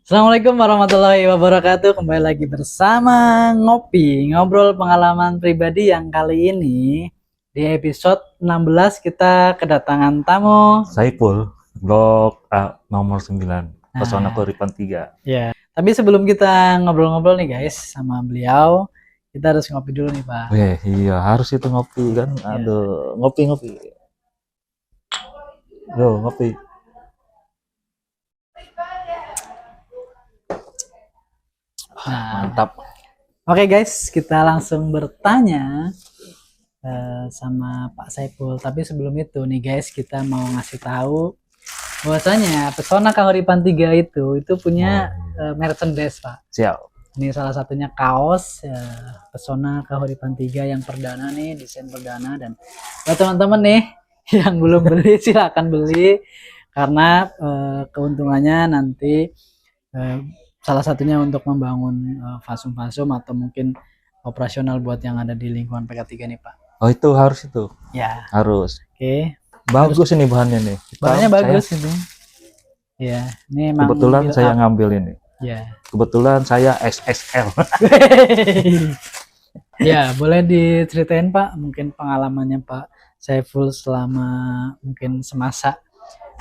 Assalamualaikum warahmatullahi wabarakatuh. Kembali lagi bersama Ngopi, ngobrol pengalaman pribadi yang kali ini di episode 16 kita kedatangan tamu. Saiful, blok A nomor 9, Pesona Nah, Keuripan 3. ya. Tapi sebelum kita ngobrol-ngobrol nih guys sama beliau, kita harus ngopi dulu nih Pak. Weh, iya harus itu ngopi kan. Ya. Aduh, ngopi. Yo, ngopi. Nah, Mantap. oke guys, kita langsung bertanya sama Pak Saiful. Tapi sebelum itu nih guys, kita mau ngasih tahu bahwasanya Pesona Kahuripan 3 itu punya merchandise Pak. Siap. Ini salah satunya kaos Pesona Kahuripan 3 yang perdana nih, desain perdana. Dan buat teman-teman nih yang belum beli silakan beli karena keuntungannya nanti salah satunya untuk membangun fasum-fasum atau mungkin operasional buat yang ada di lingkungan PK3 nih Pak. Oh, itu harus itu. Ya, Harus. oke. Bagus ini bahannya nih. Bahannya bagus Saya, ini. Ya, ini emang kebetulan build saya up. ngambil ini. Ya. Kebetulan saya XXL. Ya, boleh diceritain Pak, mungkin pengalamannya Pak Saiful selama mungkin semasa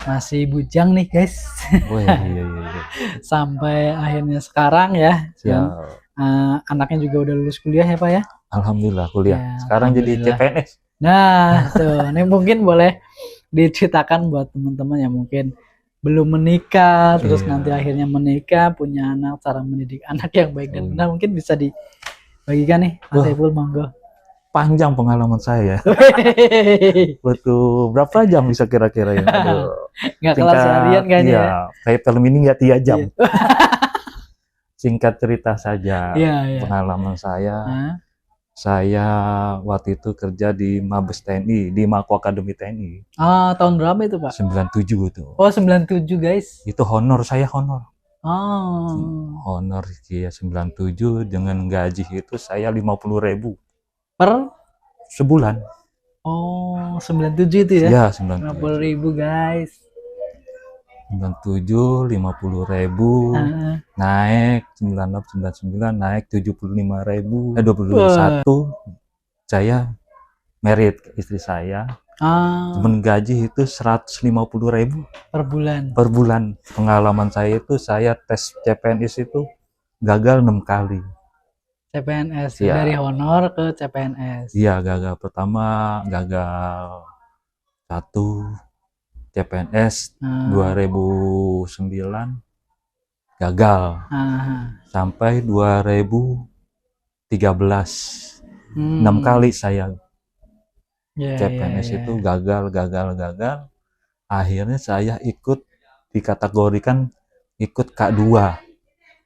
masih bujang nih guys, Wih, iya. sampai akhirnya sekarang ya. Dan Siap. anaknya juga udah lulus kuliah ya Pak ya. Alhamdulillah kuliah. Ya, Sekarang jadi alhamdulillah. CPNS. Nah, tuh, ini mungkin boleh diceritakan buat teman-teman yang mungkin belum menikah, terus Iya. nanti akhirnya menikah, punya anak, cara mendidik anak yang baik dan benar, mungkin bisa dibagikan nih, Mas Wah. Saiful, monggo. Panjang pengalaman saya. Betul, berapa jam bisa kira-kira ya? Aduh. Nggak kelas seharian kayaknya Iya, ya. kayak film ini nggak 3 jam. Iya. Singkat cerita saja, Iya. pengalaman saya. Hah? Saya waktu itu kerja di Mabes TNI, di Mako Akademi TNI. Tahun berapa itu Pak? 97 itu. Oh 97 guys. Itu honor, saya honor. Oh. Honor ya 97 dengan gaji itu saya 50.000 Per? sebulan. Oh 97 itu ya? Ya, 97. 50.000 guys. 97, 50.000, naik 96, 99, naik 75.000, 21, saya merit istri saya, cuman gaji itu 150.000 per bulan. Pengalaman saya itu saya tes CPNS itu gagal 6 kali. CPNS Ya. Dari honor ke CPNS. Iya, gagal. Pertama gagal 1 CPNS 2009 gagal sampai 2013 6 kali saya CPNS itu gagal. Akhirnya saya ikut dikategorikan ikut K2.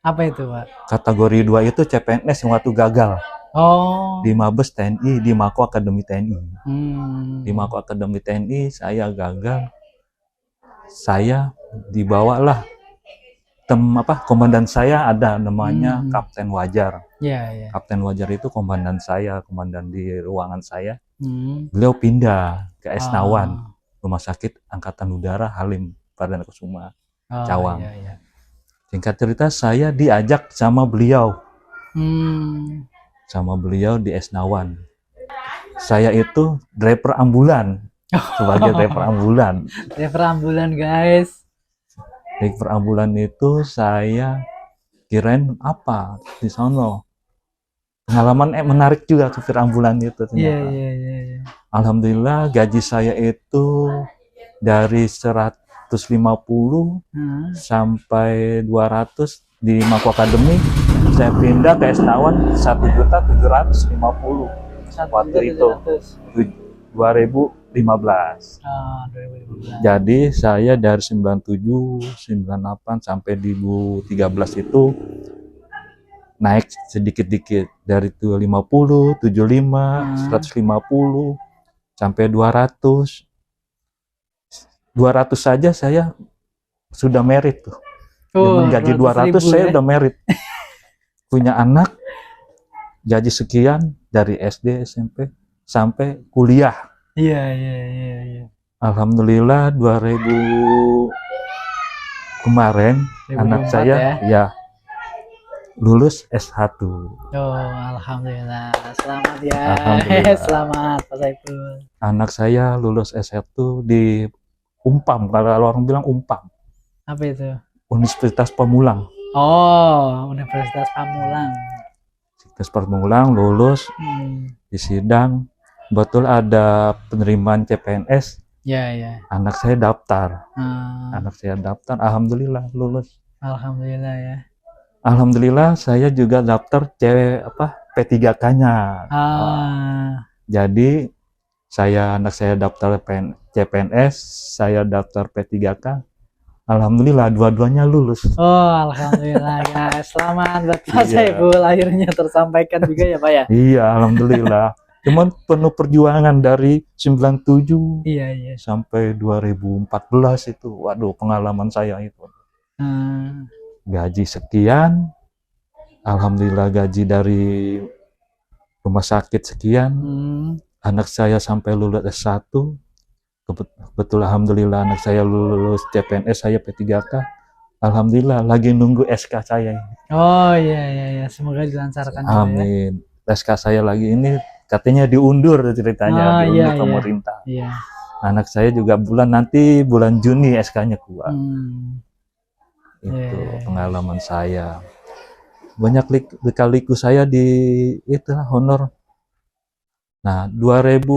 Apa itu Pak? Kategori 2 itu CPNS yang waktu gagal. Oh. Di Mabes TNI, di Mako Akademi TNI. Di Mako Akademi TNI saya gagal. Saya dibawalah komandan saya ada namanya Kapten Wajar. Kapten Wajar itu komandan saya, komandan di ruangan saya. Beliau pindah ke Esnawan, Rumah Sakit Angkatan Udara Halim Perdana Kusuma, Cawang. Singkat cerita saya diajak sama beliau, di Esnawan. Saya itu driver ambulan. Sebagai driver ambulan. Driver ambulan guys. Driver ambulan itu saya kirain apa di sono. Pengalaman menarik juga supir ambulan itu ternyata. Iya. Alhamdulillah gaji saya itu dari 150 sampai 200 di Mako Akademi. Saya pindah ke Esnawan 1.750.000 waktu itu 2015. Jadi saya dari 97, 98 sampai 2013 itu naik sedikit-dikit dari 50, 75, 150 sampai 200. 200 saja saya sudah merit tuh. Dengan gaji 200 saya udah merit. Punya anak, gaji sekian dari SD, SMP sampai kuliah. Iya. Alhamdulillah kemarin anak 2024 saya ya. ya lulus S1. Oh, alhamdulillah. Selamat ya. Alhamdulillah. Selamat Pak Saiful. Anak saya lulus S1 di Umpam, kalau orang bilang Umpam, Apa itu? Universitas Pamulang. Oh, Universitas Pamulang. Universitas Pamulang lulus di sidang. Betul ada penerimaan CPNS. Ya, ya. Anak saya daftar. Ah, Anak saya daftar, alhamdulillah lulus. alhamdulillah ya. Alhamdulillah saya juga daftar P3K-nya. Ah, Jadi anak saya daftar CPNS, saya daftar P3K. Alhamdulillah dua-duanya lulus. oh, alhamdulillah guys. Selamat buat Pak Iya. Saiful, akhirnya tersampaikan juga ya Pak ya. Iya, alhamdulillah. Cuman penuh perjuangan dari 97 Iya, iya. sampai 2014 itu. Waduh, pengalaman saya itu. Ah, Gaji sekian, alhamdulillah gaji dari rumah sakit sekian. Anak saya sampai lulus S1. Betul, alhamdulillah anak saya lulus CPNS, saya P3K. Alhamdulillah lagi nunggu SK saya. oh iya, iya, iya. Semoga dilancarkan juga ya. Amin. SK saya lagi ini katanya diundur ceritanya, diundur iya, iya. pemerintah. Iya. Anak saya juga nanti bulan Juni SK-nya keluar. Itu Iya. pengalaman saya. Banyak lika-liku saya di itu honor. Nah, 2000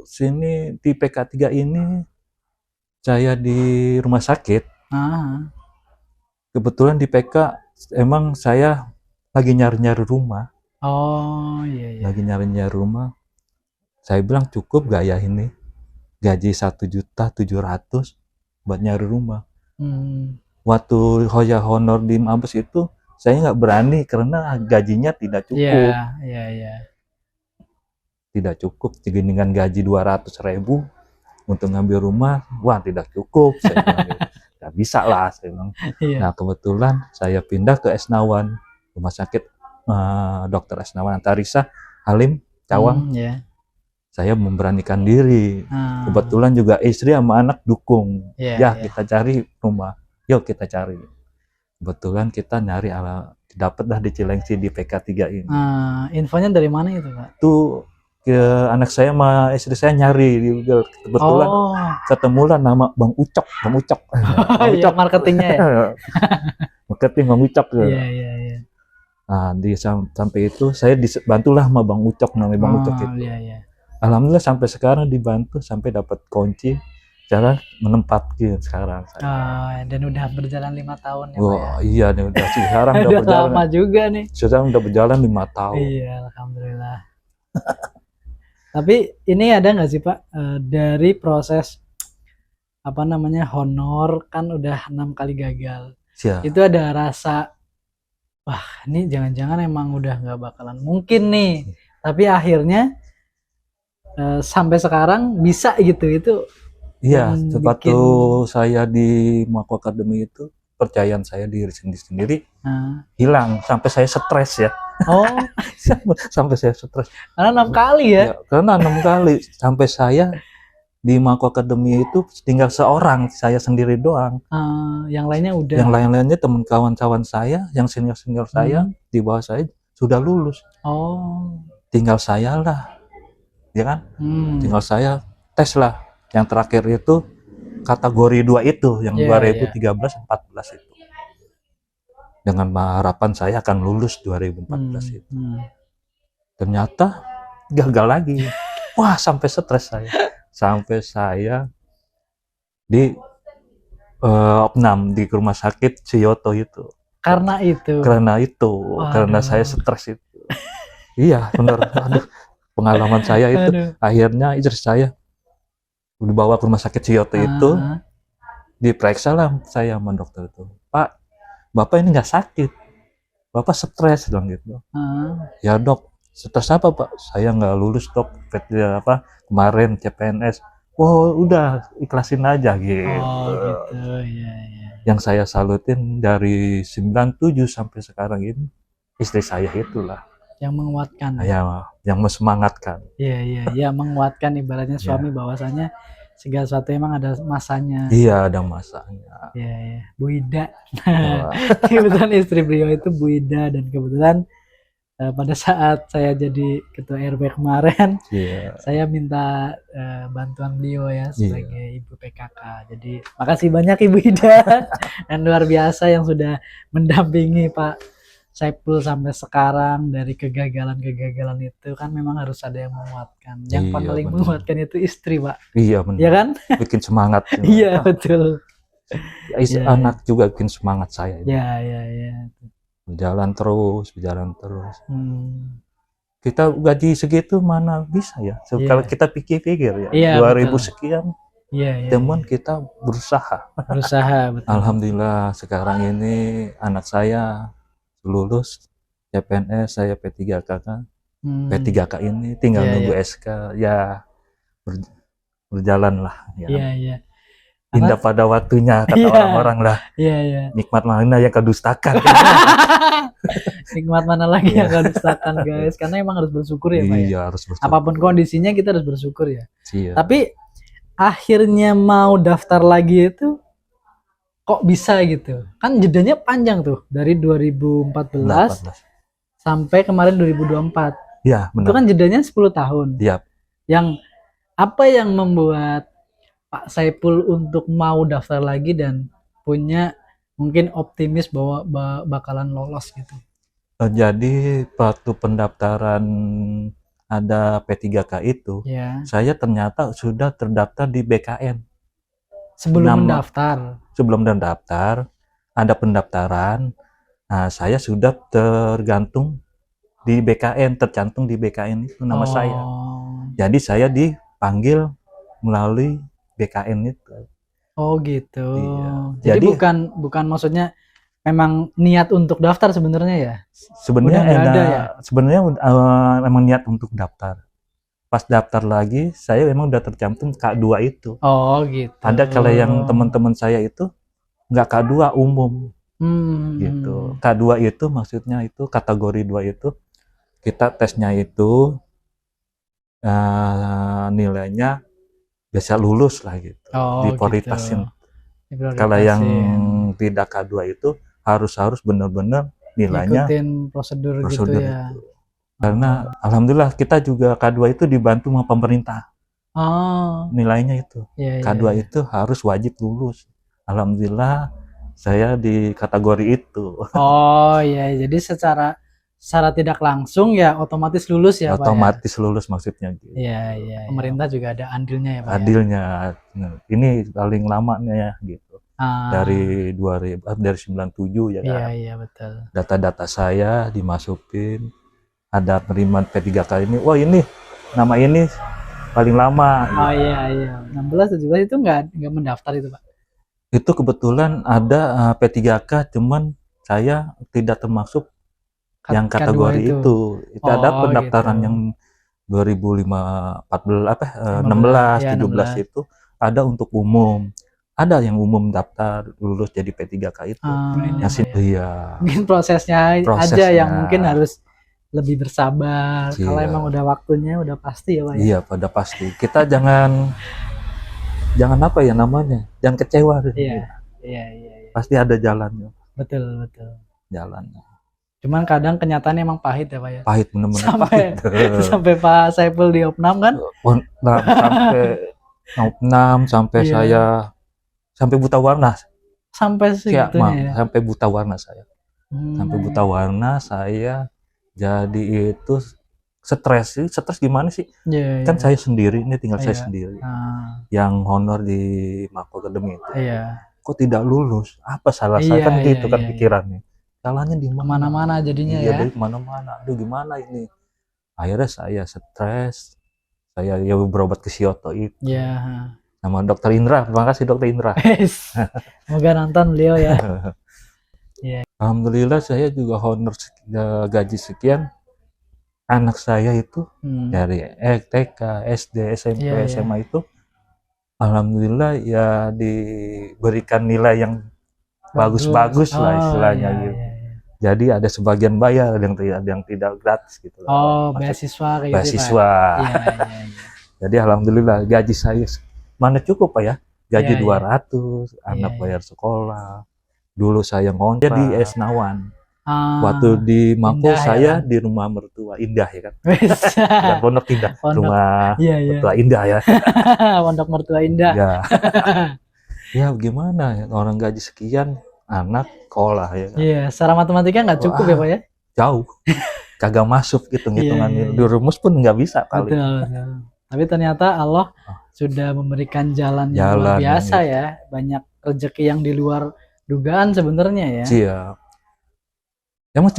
sini di PK3 ini saya di rumah sakit. Ah, Kebetulan di PK emang saya lagi nyari-nyari rumah. oh iya, iya. Lagi nyari-nyari rumah. Saya bilang cukup gak ya ini? Gaji 1.700.000 buat nyari rumah. Waktu Hoya honor di Mabes itu saya nggak berani karena gajinya tidak cukup. Iya, iya, iya. Tidak cukup dengan gaji 200.000 untuk ngambil rumah, wah tidak cukup. Saya bilang gitu. Nggak bisa lah, saya bilang. Iya. Nah kebetulan saya pindah ke Esnawan, rumah sakit Dr. Esnawan Antarisa, Halim, Cawang. Iya. Saya memberanikan diri. Ah, Kebetulan juga istri sama anak dukung. iya, Ya iya. kita cari rumah, yuk kita cari. Kebetulan kita nyari dapatlah di Cilengsi di PK3 ini. Infonya dari mana itu Pak? Itu anak saya sama istri saya nyari di Google. Kebetulan Oh, ketemulah nama Bang Ucok. Bang Ucok. Bang iya, marketingnya ya. Marketing Bang Ucok. Iya, iya, iya. Nah, sampai itu saya dibantulah sama Bang Ucok, namanya Bang Ucok itu. Iya, iya. Alhamdulillah sampai sekarang dibantu sampai dapat kunci cara menempatkan sekarang saya. Dan udah berjalan 5 tahun ya Pak ya. Wah, iya nih udah sekarang udah Udah berjalan. lama juga nih. Sekarang udah berjalan 5 tahun. Iya, alhamdulillah. Tapi ini ada nggak sih Pak dari proses honor kan udah 6 kali gagal. Siap. Itu ada rasa wah ini jangan-jangan emang udah nggak bakalan mungkin nih. Tapi akhirnya sampai sekarang bisa gitu itu. Iya, yang waktu bikin- saya di Mako Academy itu kepercayaan saya diri sendiri Nah, hilang sampai saya stres ya. oh, Sampai saya stres. karena 6 kali ya. Ya, karena 6 kali sampai saya di Mako Academy itu tinggal seorang, saya sendiri doang. Yang lainnya udah. Yang lain-lainnya teman kawan-kawan saya, yang senior-senior saya di bawah saya sudah lulus. Oh. Tinggal saya lah. Ya kan? Tinggal saya tes lah. Yang terakhir itu kategori 2 itu, yang 2013-14 itu. Dengan harapan saya akan lulus 2014 itu. Ternyata gagal lagi. Wah, sampai stres saya. Sampai saya di opnam di rumah sakit Ciyoto itu. Karena itu. Karena saya stres itu. Iya, benar. Aduh, pengalaman saya itu. Akhirnya istri saya dibawa ke rumah sakit Ciyoto itu, diperiksa lah saya sama dokter itu. Pak, Bapak ini nggak sakit, Bapak stres bilang gitu. Ya dok, stres apa Pak? Saya nggak lulus dok, kemarin CPNS. Wow, udah ikhlasin aja gitu. Oh gitu, ya. Yang saya salutin dari 97 sampai sekarang ini istri saya itulah. Yang menguatkan. Ya, yang mensemangatkan. Iya, menguatkan ibaratnya suami bahwasanya segala sesuatu emang ada masanya. Iya, ada masanya. Ya, ya. Bu Ida. Wah, Kebetulan istri beliau itu Bu Ida, dan kebetulan pada saat saya jadi ketua RW kemarin, iya, saya minta bantuan beliau ya iya. sebagai ibu PKK. Jadi makasih banyak Ibu Ida dan luar biasa yang sudah mendampingi Pak Saiful sampai sekarang. Dari kegagalan-kegagalan itu kan memang harus ada yang menguatkan. Yang Iya, paling benar. menguatkan itu istri, Pak. Iya, benar. Ya kan? Bikin semangat. Iya, betul. Ya, Anak juga bikin semangat saya. Ya, ya, ya. Berjalan terus. Hmm. Kita gaji segitu mana bisa ya? Iya. Kalau kita pikir-pikir ya, Iya, 2000 betul. sekian, Iya, iya. teman kita berusaha. Berusaha, betul. Alhamdulillah sekarang ini anak saya lulus CPNS, saya P3K kan. P3K ini tinggal Iya, nunggu iya. SK, ya berjalan lah ya. Iya, iya. Indah pada waktunya kata Iya. orang-orang lah. Iya, iya. Nikmat mana yang kau dustakan. Nikmat mana lagi yang kau dustakan, guys? Karena emang harus bersyukur ya, Pak. Ya? Iya, harus bersyukur. Apapun kondisinya kita harus bersyukur ya. Iya. Tapi akhirnya mau daftar lagi itu kok bisa gitu? Kan jedanya panjang tuh, dari 2014 sampai kemarin 2024. Iya, benar. Itu kan jedanya 10 tahun. Iya. Yang apa yang membuat Pak Saiful untuk mau daftar lagi dan punya mungkin optimis bahwa bakalan lolos gitu? Jadi waktu pendaftaran ada P3K itu, Ya. saya ternyata sudah terdaftar di BKN. Sebelum mendaftar. Sebelum mendaftar, ada pendaftaran. Nah, saya sudah tercantum di BKN itu nama saya. Jadi saya dipanggil melalui BKN itu. Oh gitu. Iya. Jadi bukan maksudnya memang niat untuk daftar sebenarnya ya? Sebenarnya sebenarnya memang niat untuk daftar. Pas daftar lagi, saya memang udah tercantum K2 itu. Oh gitu. Ada kalau yang teman-teman saya itu nggak K2 umum. Gitu. K2 itu maksudnya itu kategori 2 itu kita tesnya itu nilainya biasa lulus lah gitu. Diprioritasin. Gitu. Kalau yang tidak K2 itu harus benar-benar nilainya ikutin prosedur gitu ya. Gitu. Karena alhamdulillah kita juga K2 itu dibantu sama pemerintah. Nilainya itu. Ya, K2 ya. Itu harus wajib lulus. Alhamdulillah saya di kategori itu. Oh iya, jadi secara tidak langsung ya otomatis lulus ya, otomatis Pak ya? Lulus maksudnya gitu. Iya, iya. Pemerintah juga ada andilnya ya, Pak. Andilnya. Ya? Ini paling lamanya ya gitu. Dari 97 ya kan. Iya, iya betul. Data-data saya dimasukin, ada penerimaan P3K ini. Wah, ini nama ini paling lama. Oh gitu. Iya. 16 17 itu nggak mendaftar itu, Pak. Itu kebetulan ada P3K, cuman saya tidak termasuk yang kategori itu. Itu ada pendaftaran gitu. Yang 16, 17 itu ada untuk umum. Ada yang umum daftar lulus jadi P3K itu. Iya. Mungkin prosesnya aja yang mungkin harus lebih bersabar. Iya. Kalau emang udah waktunya udah pasti ya, Pak. Iya, pada pasti. Kita jangan apa ya namanya? Jangan kecewa. Iya. Pasti ada jalannya. Betul. Jalannya. Cuman kadang kenyataannya emang pahit ya, Pak ya. Pahit benar-benar pahit. Sampai Pak Saiful di Opnam kan? Sampai Opnam, sampai saya sampai buta warna. Sampai segitunya ya. Sampai buta warna saya. Sampai buta warna saya jadi itu stres gimana sih? Kan saya sendiri, ini tinggal saya sendiri. Yang honor di Mako Academy itu. Kok tidak lulus? Apa salah saya kan gitu kan pikirannya. Salahnya di mana-mana jadinya ya. Iya, di mana-mana. Aduh gimana ini? Akhirnya saya stres. Saya berobat ke Sioto itu. Iya. Sama Dokter Indra. Terima kasih Dokter Indra. Semoga nonton beliau ya. Alhamdulillah saya juga honor gaji sekian. Anak saya itu dari TK, SD, SMP, SMA itu alhamdulillah ya diberikan nilai yang bagus-bagus lah istilahnya gitu. Jadi ada sebagian bayar, yang tidak gratis gitu. Oh, beasiswa kayak gitu. Beasiswa. Jadi alhamdulillah gaji saya mana cukup Pak ya, gaji Iya, iya. 200, anak Iya, iya. bayar sekolah. Dulu saya ngontrak di Esnawan. Waktu Ah, di Mako indah ya saya kan? di rumah mertua indah ya kan. Wes. Bukan Pondok Indah, Pondok. rumah Iya, iya. mertua indah ya. Pondok mertua indah. Ya, ya gimana ya, orang gaji sekian, anak sekolah ya kan. Iya, secara matematika nggak cukup ya Wah, Pak ya? jauh. Kagak masuk Iya, hitung-hitungan iya, di iya. rumus pun nggak bisa kali. Betul, betul. Tapi ternyata Allah sudah memberikan jalan yang luar Jalan yang biasa ya. Banyak rezeki yang di luar dugaan sebenarnya ya. siap. Emang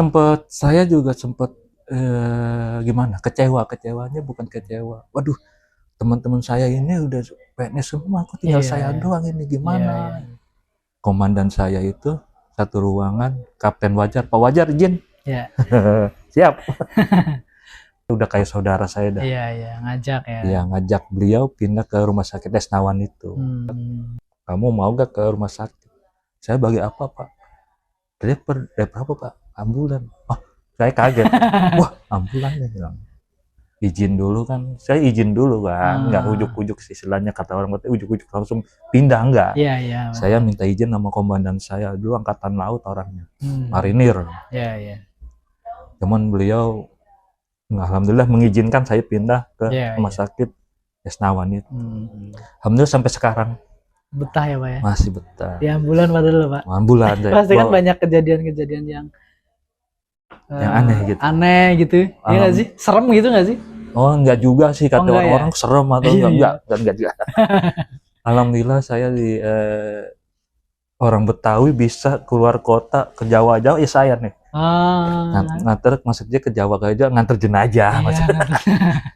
saya juga sempet gimana? Kecewanya bukan kecewa. Waduh, teman-teman saya ini udah PNS semua, kok tinggal Iya, saya iya. doang ini Iya, gimana? iya. Komandan saya itu satu ruangan, Kapten Wajar, Pak Wajar izin. Iya, Siap. Udah kayak saudara saya dah. iya, iya. Ngajak ya. Ya ngajak beliau pindah ke rumah sakit Esnawan itu. Kamu mau gak ke rumah sakit? Saya bagi apa Pak? Driver apa Pak? Ambulan. Oh, saya kaget. Wah, ambulan ya bilang. Izin dulu kan. Saya izin dulu kan. Nggak ujuk-ujuk sih istilahnya, kata orang kata ujuk-ujuk langsung pindah enggak. Iya, iya. Saya minta izin sama komandan saya dulu, angkatan laut orangnya. Marinir. Iya, iya. Cuman beliau alhamdulillah mengizinkan saya pindah ke Iya, rumah iya. sakit Esnawan itu. Alhamdulillah sampai sekarang Betah ya Pak ya? masih betah. Di ambulan padahal Pak. Ambulan saya. Pasti kan banyak kejadian-kejadian yang aneh gitu. Aneh gitu. Iya nggak sih? Serem gitu nggak sih? Oh, enggak juga sih, kata enggak orang-orang serem atau Iya, enggak, dan enggak juga. Alhamdulillah saya di orang Betawi bisa keluar kota ke Jawa-Jawa, ya saya nih. Nganter maksudnya ke Jawa aja, nganter jenazah Iya. maksudnya.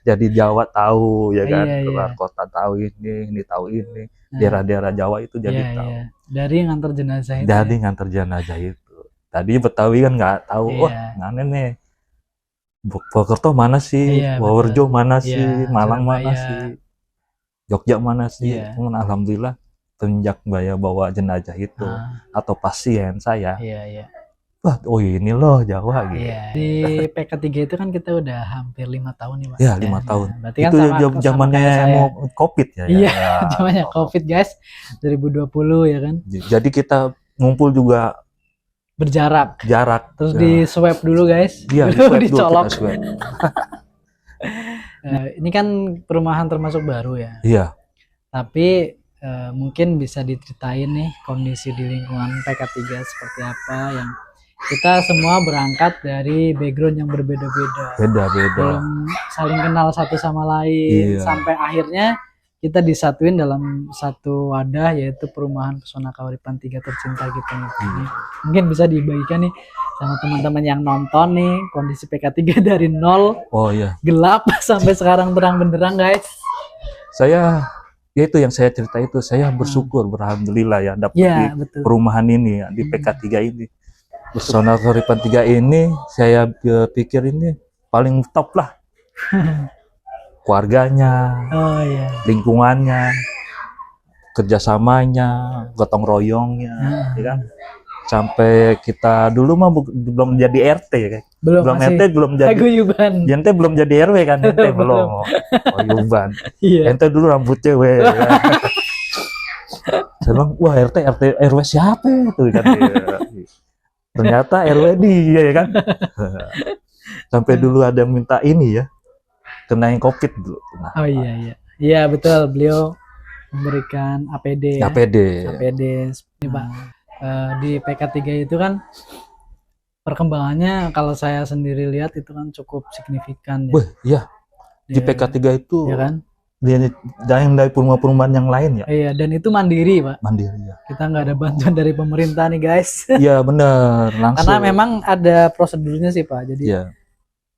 Jadi Jawa tahu ya kan, Iya, keluar iya. kota tahu ini tahu ini. Daerah-daerah Jawa itu jadi Iya, tahu. iya. Dari nganter jenazah itu. Jadi nganter jenazah itu. Tadi Betawi kan nggak tahu, Iya. wah mana nih, Purwokerto mana sih, Iya, Purworejo betul. mana Iya, sih, Malang mana Surabaya. sih, Jogja mana sih. Iya. Cuman alhamdulillah sejak saya bawa jenazah itu atau pasien saya, Iya, iya. wah, oh ini loh Jawa gitu. Iya. Di PK3 itu kan kita udah hampir 5 tahun nih Pak. Ya 5 tahun. Berarti kan Itu sama zamannya kayak saya. mau COVID ya. Iya, ya. zamannya COVID guys, 2020 ya kan. Jadi kita ngumpul juga Berjarak. jarak. Terus di swab dulu guys. Iya, dicolok. swab. Ini kan perumahan termasuk baru ya. Iya. Tapi mungkin bisa diceritain nih kondisi di lingkungan PK3 seperti apa, yang kita semua berangkat dari background yang berbeda-beda. Beda-beda. Belum saling kenal satu sama lain. Iya. Sampai akhirnya kita disatuin dalam satu wadah, yaitu Perumahan Pesona Kahuripan 3 tercinta kita nih. Mungkin bisa dibagikan nih sama teman-teman yang nonton nih, kondisi PK3 dari nol, Oh iya. gelap sampai sekarang terang benderang guys. Saya ya itu yang saya cerita itu, saya bersyukur beralhamdulillah ya dapat Ya, di betul. perumahan ini ya, di PK3 ini. Pesona Kahuripan 3 ini saya pikir ini paling top lah. Keluarganya, Oh iya. lingkungannya, kerjasamanya, gotong royongnya, ya kan? Sampai kita dulu mah belum jadi RT ya kan? Belum RT belum jadi. paguyuban. Ente belum jadi RW kan? Ente belum. Paguyuban. Iya. Ente dulu rambut cewek. Ya. Saya bilang, wah RT RW siapa itu kan? Ya. Ternyata RW dia ya kan? Sampai dulu ada minta ini ya, kenain COVID dulu. Nah, Oh iya, iya. Iya betul, beliau memberikan APD ya. APD. Ini Pak. Di PK3 itu kan perkembangannya kalau saya sendiri lihat itu kan cukup signifikan ya. Wah, iya. Di PK3 itu ya kan? dari perumahan-perumahan yang lain ya. Iya, dan itu mandiri Pak. Mandiri ya. Kita nggak ada bantuan dari pemerintah nih guys. Iya benar, langsung. Karena memang ada prosedurnya sih Pak. Jadi ya.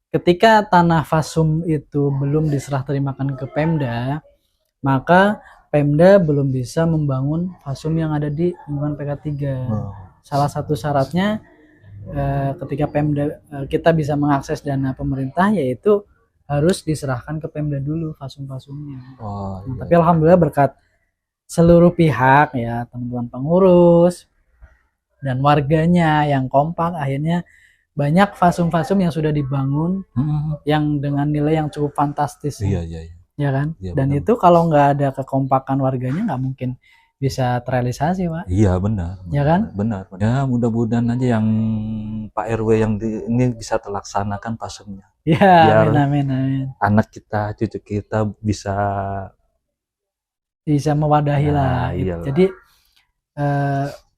Ketika tanah Fasum itu belum diserah terimakan ke Pemda, maka Pemda belum bisa membangun Fasum yang ada di lingkungan PK3. Salah satu syaratnya ketika Pemda kita bisa mengakses dana pemerintah, yaitu harus diserahkan ke Pemda dulu Fasum-Fasumnya. Iya. Tapi alhamdulillah berkat seluruh pihak ya, teman-teman pengurus dan warganya yang kompak, akhirnya banyak fasum-fasum yang sudah dibangun yang dengan nilai yang cukup fantastis. Iya. ya kan? Iya, Dan benar. itu kalau nggak ada kekompakan warganya nggak mungkin bisa terrealisasi, Pak. Iya, benar. Ya kan? Benar. Ya, mudah-mudahan aja yang Pak RW yang ini bisa terlaksanakan pasumnya. Ya, Biar amin, amin, amin. anak kita, cucu kita bisa Bisa mewadahi ya, lah. iyalah. Jadi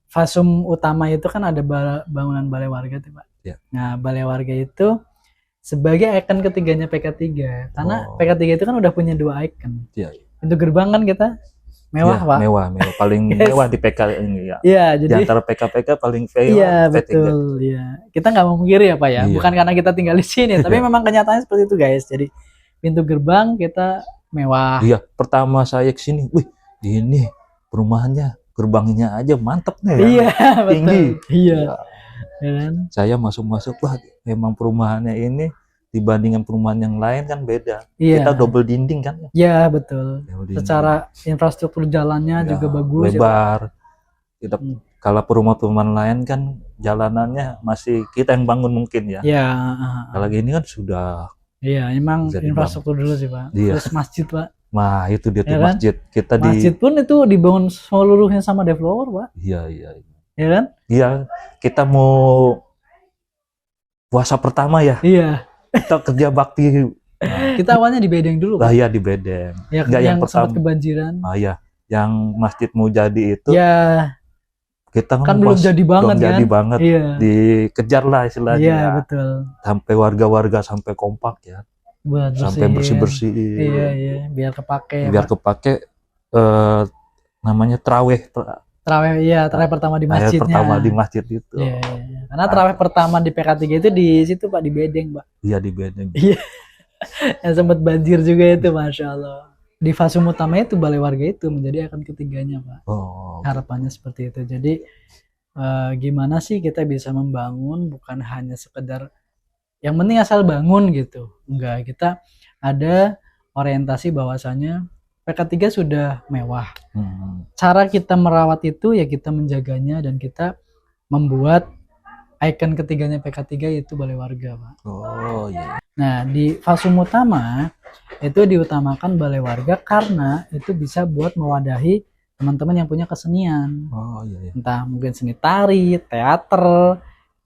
fasum utama itu kan ada bangunan balai warga tuh, Pak. Ya. Nah, balai warga itu sebagai ikon ketiganya PK3. Karena Oh. PK3 itu kan udah punya 2 ikon. Iya. Pintu gerbang kan kita mewah, Iya, Pak. mewah. Paling Yes. mewah di PK ini ya. Iya, Di jadi antara PK-PK paling mewah iya, P3. betul, iya. Kita nggak mau mengkiri ya, Pak ya. Iya. Bukan karena kita tinggal di sini, tapi memang kenyataannya seperti itu, guys. Jadi pintu gerbang kita mewah. Iya, pertama saya ke sini, wih, ini perumahannya, gerbangnya aja mantep nih. Iya, betul. Tinggi. Iya. Ya. Ya kan? Saya masuk-masuk, wah, emang perumahannya ini dibandingkan perumahan yang lain kan beda. Iya. Kita double dinding kan. Iya, betul. Double dinding. Secara infrastruktur jalannya Ya, juga bagus. lebar. Kita Hmm. kalau perumahan-perumahan lain kan jalanannya masih kita yang bangun mungkin ya. Iya. Kalau gini kan sudah. Iya, emang Bisa dibangun. infrastruktur dulu sih, Pak. Iya. Terus masjid, Pak. Nah, itu dia tuh Ya kan? masjid. Kita Masjid pun itu dibangun seluruhnya sama developer, Pak. Iya, iya. Ya kan? Iya, kita mau puasa pertama ya. Iya. Kita kerja bakti. Kita awalnya di Bedeng dulu, Lah Pak. ya di Bedeng. Ya, Enggak, yang yang sempat pertama. kebanjiran. Ah ya, yang masjid mau jadi itu Ya, kita kan belum jadi banget belum kan? jadi banget. Iya. Dikejar lah istilahnya. Iya, Ya. betul. Sampai warga-warga sampai kompak ya. Buat Sampai bersihin. bersih-bersih. Iya, iya, biar kepake. Biar Pak. kepake namanya traweh. Terawih, iya, terawih pertama di Ayat masjidnya. pertama di masjid itu. Iya, iya. Karena terawih pertama di PK3 itu di situ, Pak, di Bedeng, Pak. Iya di Bedeng. Iya. Yang sempat banjir juga itu, Masya Allah. Di fase utama itu balai warga itu menjadi akan ketiganya, Pak. Oh. Harapannya seperti itu. Jadi gimana sih kita bisa membangun bukan hanya sekedar yang penting asal bangun gitu. Enggak, kita ada orientasi bahwasanya PK3 sudah mewah. Cara kita merawat itu ya kita menjaganya dan kita membuat ikon ketiganya PK3 yaitu balai warga, Pak. Oh iya. Nah, di fasum utama itu diutamakan balai warga karena itu bisa buat mewadahi teman-teman yang punya kesenian. Oh iya. Entah mungkin seni tari, teater,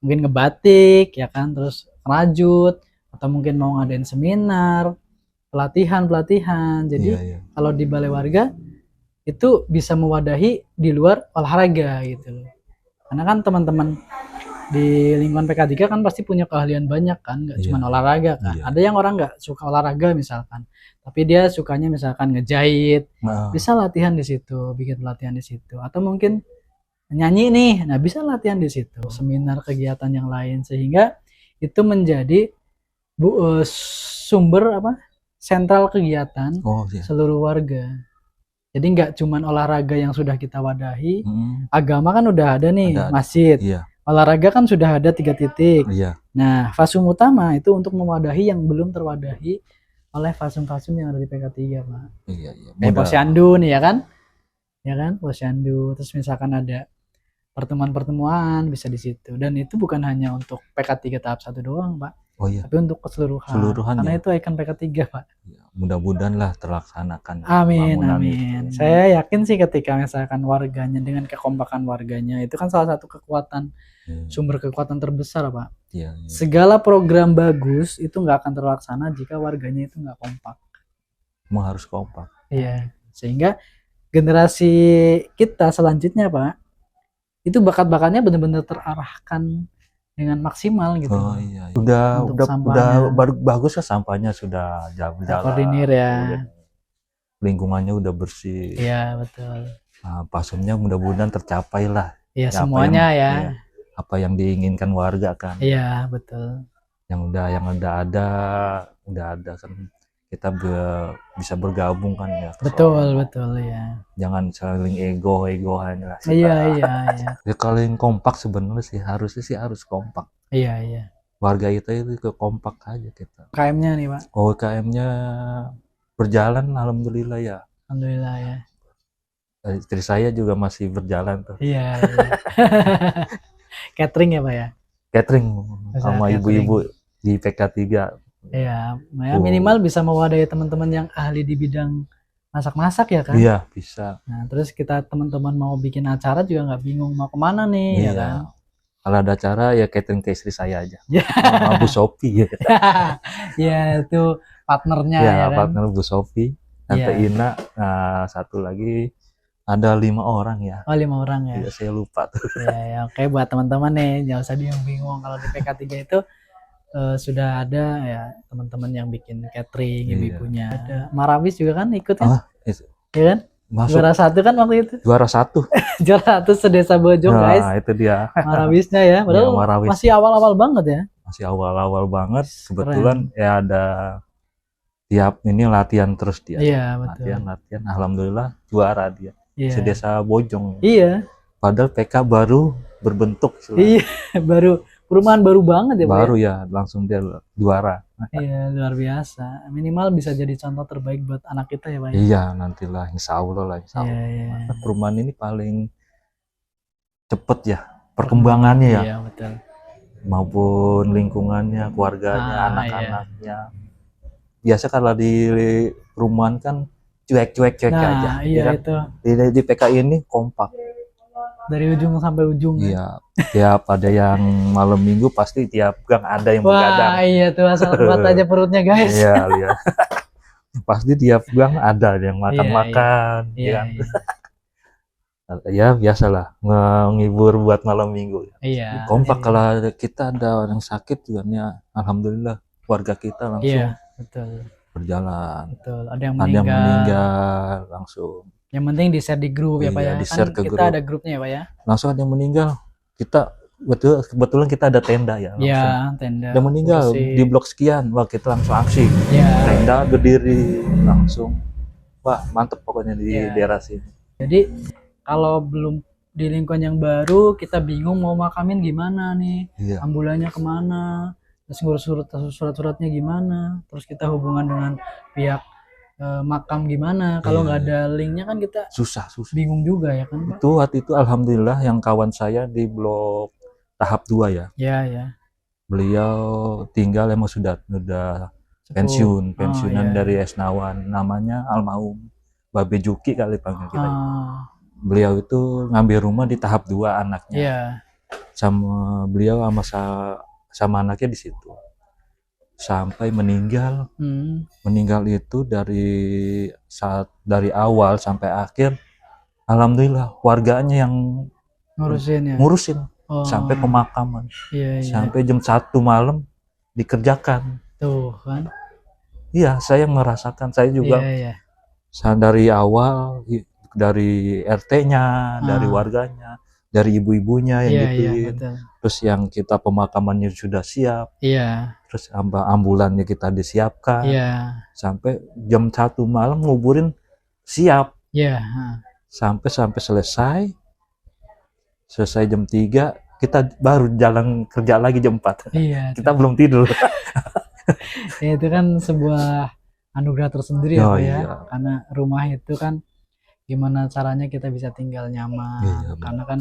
mungkin ngebatik, ya kan, terus rajut, atau mungkin mau ngadain seminar, pelatihan. Jadi Iya. kalau di balai warga itu bisa mewadahi di luar olahraga gitu. Karena kan teman-teman di lingkungan PK3 kan pasti punya keahlian banyak kan, nggak Iya. cuma olahraga kan. Iya. Ada yang orang nggak suka olahraga misalkan, tapi dia sukanya misalkan ngejahit, Nah, bisa latihan di situ, bikin pelatihan di situ. Atau mungkin nyanyi nih, nah bisa latihan di situ, seminar kegiatan yang lain sehingga itu menjadi sumber sentral kegiatan oh iya. seluruh warga. Jadi nggak cuma olahraga yang sudah kita wadahi, agama kan udah ada nih, Ada. masjid. Iya. Olahraga kan sudah ada 3 titik. Iya. Nah, fasum utama itu untuk mewadahi yang belum terwadahi oleh fasum-fasum yang ada di PK3, Pak. Iya. Kayak posyandu nih ya kan? Ya kan, posyandu. Terus misalkan ada pertemuan-pertemuan bisa di situ. Dan itu bukan hanya untuk PK3 tahap 1 doang, Pak. Oh iya. Tapi untuk keseluruhan. Karena itu ikon PK3, Pak. Mudah-mudahan lah terlaksanakan. Amin, bangunan amin. itu. Saya yakin sih ketika misalkan warganya dengan kekompakan warganya itu kan salah satu kekuatan, sumber kekuatan terbesar, Pak. Iya. Segala program bagus itu nggak akan terlaksana jika warganya itu nggak kompak. Mau harus kompak. Iya. Sehingga generasi kita selanjutnya, Pak, itu bakat-bakatnya benar-benar terarahkan dengan maksimal gitu. Oh iya. Udah bagus ya, sampahnya sudah jalan. Koordinir ya. Lingkungannya udah bersih. Iya, betul. Nah, pasumnya mudah-mudahan tercapai lah. Iya, semuanya ya. Apa yang diinginkan warga kan. Iya, betul. Yang udah ada kan, kita bisa bergabung kan ya. Betul ya. Jangan saling egoan lah. Iya. Ya kalau yang kompak sebenarnya sih harus kompak. Iya. Warga itu ke kompak aja kita. KM-nya nih, Pak. Oh, KM-nya berjalan, alhamdulillah ya. Alhamdulillah ya. Istri saya juga masih berjalan tuh. Iya. Catering ya, Pak ya? Catering sama ibu-ibu di PK3 Ya, ya Oh. minimal bisa mewadahi teman-teman yang ahli di bidang masak-masak ya kan. Iya, bisa. Nah, terus kita teman-teman mau bikin acara juga nggak bingung mau kemana nih, ya Iya. kan. Kalau ada acara ya catering ke istri saya aja. Ya, Sama Bu Sophie ya. ya itu partnernya Ya, ya kan. partner Bu Sophie, Tante Iya. Ina, nah, satu lagi ada 5 orang ya. Oh 5 orang ya. Iya, saya lupa tuh. Ya, ya. Oke buat teman-teman nih, jangan usah bingung kalau di PK3 itu sudah ada ya teman-teman yang bikin catering, Iya. ibu-ibunya. Ada Marawis juga kan ikut kan? Ah, Ya kan? masuk Juara 1 kan waktu itu. juara 1. Juara 1 sedesa Bojong guys. Nah, itu dia. Marawisnya ya. Padahal Marawis. masih awal-awal banget ya. Masih awal-awal banget. Keren. Kebetulan ya ada tiap ini latihan terus dia. Iya, betul. Latihan. Alhamdulillah juara dia. Iya. Sedesa Bojong. Iya. Padahal PK baru berbentuk. Iya, perumahan baru banget ya, Pak. Baru ya, langsung dia juara. Iya, luar biasa. Minimal bisa jadi contoh terbaik buat anak kita ya, Pak. Iya, nantilah insya Allah lah. Insya Allah. Iya. Perumahan ini paling cepet ya perkembangannya ya. Iya, betul. Maupun lingkungannya, keluarganya, anak-anaknya. Biasa kalau di perumahan kan cuek-cuek aja. Iya ya kan? itu. Di PKI ini kompak. Dari ujung sampai ujung. Iya, tiap ada yang malam minggu pasti tiap gang ada yang begadang. Wah, iya tuh asal buat aja perutnya guys. Iya, lihat. Pasti tiap gang ada yang makan-makan. Iya. Ya biasalah menghibur buat malam minggu. Iya. Kompak kalau kita ada orang sakit juga ya, alhamdulillah warga kita langsung betul. berjalan. Betul. Ada yang meninggal langsung. Yang penting di share di grup ya Pak ya. Di-share ke kita grup. ada grupnya ya Pak ya. Langsung ada yang meninggal. Kita kebetulan kita ada tenda ya. Iya, tenda. Ada meninggal di blok sekian, wah kita langsung aksi. Iya. Tenda berdiri langsung. Wah mantep pokoknya di daerah sini. Jadi kalau belum di lingkungan yang baru kita bingung mau makamin gimana nih. Iya. Ambulannya kemana? Terus ngurus surat-suratnya gimana? Terus kita hubungan dengan pihak makam gimana? Kalau nggak ada linknya kan kita susah. Bingung juga ya kan Pak? Waktu itu alhamdulillah yang kawan saya di blok tahap 2 ya. Iya. Beliau tinggal emang sudah pensiunan dari Esnawan, namanya almarhum Babe Juki kali panggil kita. Beliau itu ngambil rumah di tahap 2 anaknya. Iya. Sama beliau sama anaknya di situ. Sampai meninggal. Meninggal itu dari awal sampai akhir alhamdulillah warganya yang ngurusin sampai pemakaman. Iya. Sampai jam 1 malam dikerjakan. Tuh kan. Iya, saya merasakan, saya juga dari awal, dari RT-nya, dari warganya, dari ibu-ibunya yang gituin. Terus yang kita pemakamannya sudah siap. Iya. Terus ambulannya kita disiapkan. Iya. Sampai jam 1 malam nguburin siap. Iya. Sampai selesai jam 3 kita baru jalan kerja lagi jam 4. Iya. Kita belum tidur. Ya, itu kan sebuah anugerah tersendiri ya Pak ya. Karena rumah itu kan gimana caranya kita bisa tinggal nyaman. Karena kan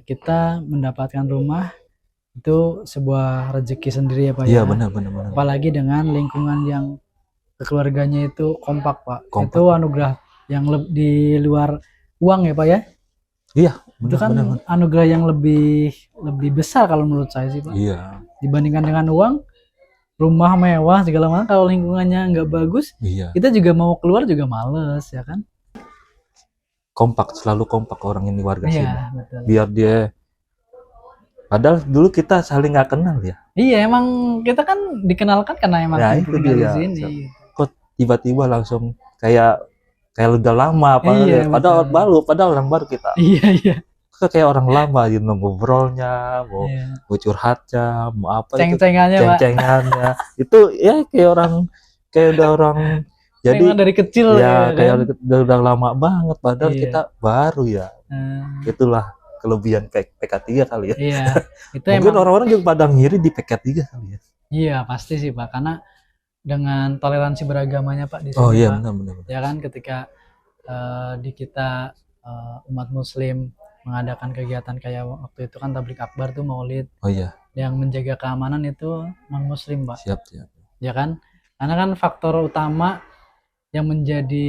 kita mendapatkan rumah itu sebuah rezeki sendiri ya Pak ya. Iya benar. Apalagi dengan lingkungan yang keluarganya itu kompak Pak. Itu anugerah yang di luar uang ya Pak ya. Iya. Itu kan anugerah yang lebih besar kalau menurut saya sih Pak. Iya. Dibandingkan dengan uang, rumah mewah segala macam, kalau lingkungannya nggak bagus, kita juga mau keluar juga males ya kan. Selalu kompak orang ini warga sini. Betul. Biar dia, padahal dulu kita saling nggak kenal ya. Iya emang kita kan dikenalkan karena emang itu dia di sini. Kok tiba-tiba langsung kayak udah lama padahal orang baru kita. Iya. Kayak orang lama gitu, ngobrolnya, mau curhatnya, mau apa ceng-cengannya. Itu ya kayak udah orang jadi dari kecil ya kayak udah lama banget padahal kita baru ya. Itulah kelebihan PK3 kali ya. Iya. Itu mungkin orang-orang juga pada ngiri di PK3 kali ya. Iya pasti sih Pak, karena dengan toleransi beragamanya Pak di sini. Oh iya benar. Ya kan ketika di kita umat Muslim mengadakan kegiatan kayak waktu itu kan tablik akbar tuh maulid. Oh iya. Yang menjaga keamanan itu non Muslim Pak. Siap. ya kan? Karena kan faktor utama yang menjadi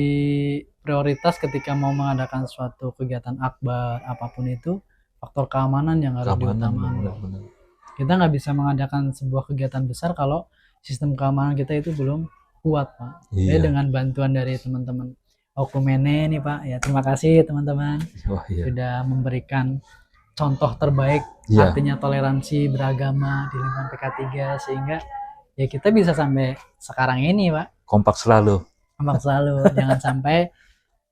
prioritas ketika mau mengadakan suatu kegiatan akbar apapun itu, faktor keamanan yang harus Keamanan diutamakan. benar-benar. Kita nggak bisa mengadakan sebuah kegiatan besar kalau sistem keamanan kita itu belum kuat, Pak. Jadi Iya. dengan bantuan dari teman-teman Okumene nih, Pak, ya terima kasih teman-teman Wah, iya. sudah memberikan contoh terbaik, Iya. artinya toleransi beragama di lingkungan PK3, sehingga ya kita bisa sampai sekarang ini, Pak. Kompak selalu. Kompak selalu. Jangan sampai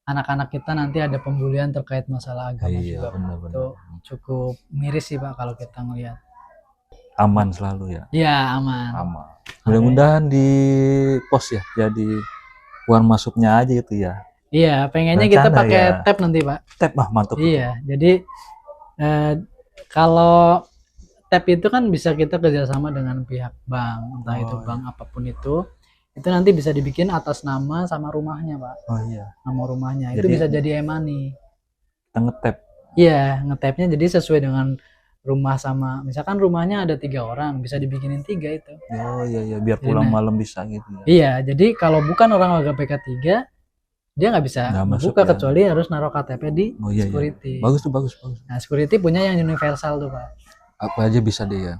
anak-anak kita nanti ada pembulian terkait masalah agama Iya, juga. benar-benar. Itu cukup miris sih, Pak, kalau kita ngelihat. Aman selalu ya. Iya, aman. Aman. Mudah-mudahan di pos ya, jadi uang masuknya aja itu ya. Iya, pengennya kita Rencana pakai ya. tab nanti, Pak. Tap mantap. Iya, jadi kalau tab itu kan bisa kita kerjasama dengan pihak bank, entah itu bank apapun itu nanti bisa dibikin atas nama sama rumahnya, Pak. Oh iya. Nama rumahnya itu Jadi- bisa jadi e-money. Kita ngetap. Iya, ngetapnya jadi sesuai dengan rumah sama, misalkan rumahnya ada 3 orang, bisa dibikinin 3 itu. Oh iya, biar pulang malam bisa gitu ya. Iya, jadi kalau bukan orang warga PK3, dia nggak bisa Nggak masuk buka ya. kecuali harus naruh KTP di Oh iya, security. bagus tuh, bagus. Nah, security punya yang universal tuh, Pak. Apa aja bisa deh ya.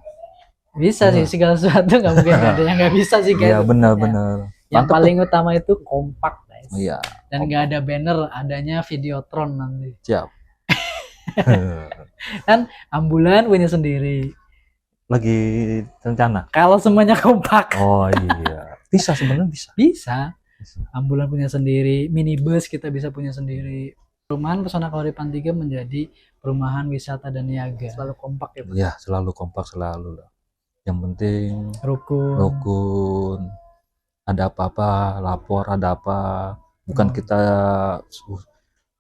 Bisa sih, segala sesuatu nggak mungkin nggak ada yang nggak bisa sih, guys. Iya, benar-benar. Yang Mantap paling utama itu kompak, guys. tuh. Iya, Dan nggak ada banner, adanya Videotron nanti. siap. Kan ambulan punya sendiri. Lagi rencana. Kalau semuanya kompak, Oh iya. Bisa sebenarnya bisa. bisa. Ambulan punya sendiri, minibus kita bisa punya sendiri. Perumahan Pesona Kahuripan 3 menjadi perumahan wisata dan niaga. Selalu kompak ya, Pak. Iya, selalu kompak selalu lah. Yang penting rukun. Ada apa-apa, lapor ada apa. Bukan kita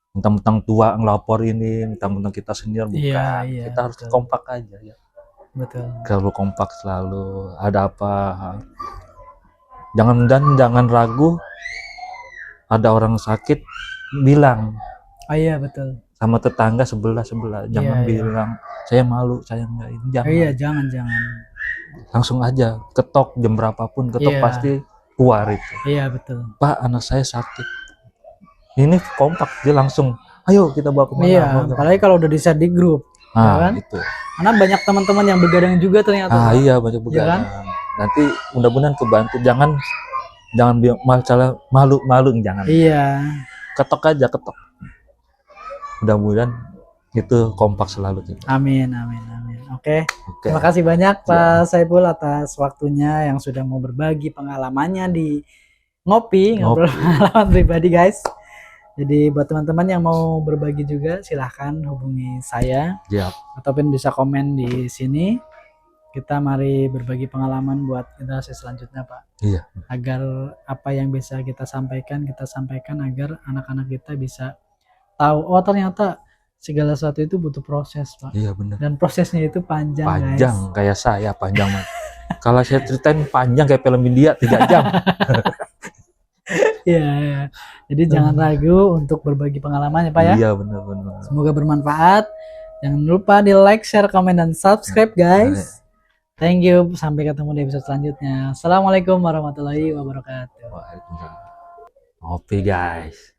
mentang-mentang tua ngelapor ini, mentang-mentang kita senior, bukan. Iya, Kita harus betul. kompak aja ya. Betul. Selalu kompak selalu. Ada apa? Jangan ragu. Ada orang sakit, bilang Oh iya, betul. sama tetangga sebelah. Jangan Iya. bilang saya malu, saya enggak ini. Jangan. Oh iya, jangan. Langsung aja ketok jam berapapun ketok Iya. pasti keluar itu. Iya, betul. Pak, anak saya sakit. Ini kompak dia langsung, ayo kita bawa kemana? Iya, Bawa kemana?" apalagi kalau udah di share di grup. Ah, kan? itu. Karena banyak teman-teman yang begadang juga ternyata. Ah Pak. iya, banyak begadang. Nanti mudah-mudahan kebantu. Jangan malu, jangan. Iya. Ketok aja, ketok. Mudah-mudahan itu kompak selalu kita. Amin. Oke. Oke. Terima kasih banyak Pak Saiful atas waktunya yang sudah mau berbagi pengalamannya di ngobrol pengalaman pribadi, guys. Jadi buat teman-teman yang mau berbagi juga silahkan hubungi saya. Siap. Ataupun bisa komen di sini. Kita mari berbagi pengalaman buat generasi selanjutnya, Pak. Iya. Agar apa yang bisa kita sampaikan agar anak-anak kita bisa tahu, oh ternyata segala sesuatu itu butuh proses, Pak. Iya benar. Dan prosesnya itu panjang, Panjang guys. kayak saya, panjang banget. Kalau saya ceritain panjang kayak film India 3 jam. Iya. Jadi jangan ragu untuk berbagi pengalaman ya, Pak ya. Iya benar. Semoga bermanfaat. Jangan lupa di like, share, komen, dan subscribe, guys. Thank you. Sampai ketemu di episode selanjutnya. Assalamualaikum warahmatullahi wabarakatuh. Waalaikumsalam. Ngopi guys.